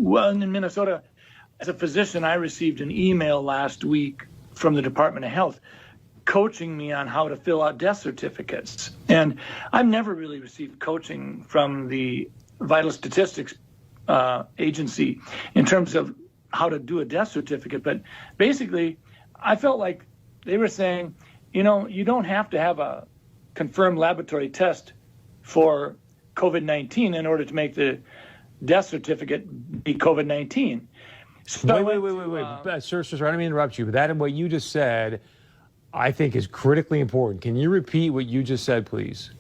Well, in Minnesota, as a physician, I received an email last week from the Department of Health coaching me on how to fill out death certificates. And I've never really received coaching from the Vital Statistics Agency in terms of how to do a death certificate. But basically, I felt like they were saying, you don't have to have a confirmed laboratory test for COVID-19 in order to make the death certificate be COVID-19. So Wait. Sir, I don't mean to interrupt you, but that and what you just said, I think is critically important. Can you repeat what you just said, please?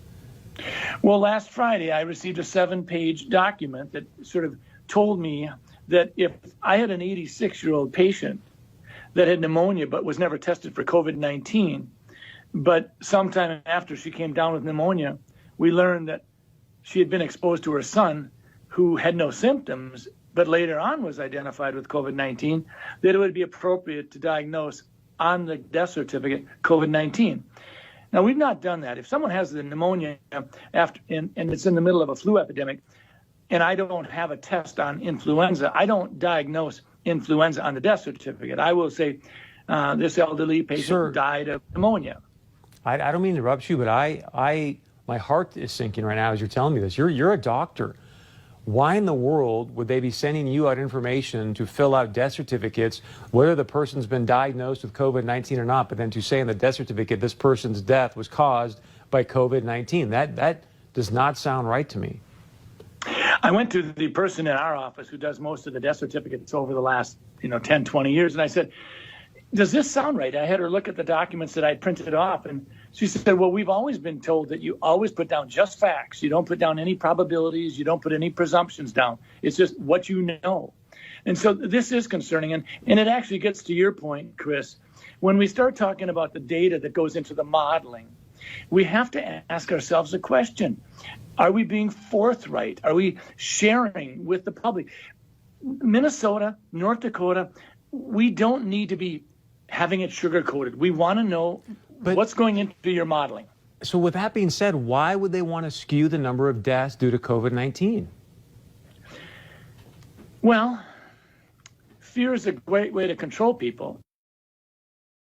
Well, last Friday, I received a 7-page document that sort of told me that if I had an 86-year-old patient that had pneumonia but was never tested for COVID-19, but sometime after she came down with pneumonia, we learned that she had been exposed to her son who had no symptoms, but later on was identified with COVID-19, that it would be appropriate to diagnose on the death certificate COVID-19. Now, we've not done that. If someone has the pneumonia after and it's in the middle of a flu epidemic, and I don't have a test on influenza, I don't diagnose influenza on the death certificate. I will say this elderly patient died of pneumonia. I don't mean to interrupt you, but my heart is sinking right now as you're telling me this. You're a doctor. Why in the world would they be sending you out information to fill out death certificates, whether the person's been diagnosed with COVID-19 or not, but then to say in the death certificate this person's death was caused by COVID-19? That does not sound right to me. I went to the person in our office who does most of the death certificates over the last 10, 20 years, and I said, does this sound right? I had her look at the documents that I'd printed off, and she said, well, we've always been told that you always put down just facts. You don't put down any probabilities. You don't put any presumptions down. It's just what you know. And so this is concerning. And it actually gets to your point, Chris. When we start talking about the data that goes into the modeling, we have to ask ourselves a question. Are we being forthright? Are we sharing with the public? Minnesota, North Dakota, we don't need to be having it sugar-coated. We want to know what's going into your modeling. So with that being said, why would they want to skew the number of deaths due to COVID-19? Well, fear is a great way to control people.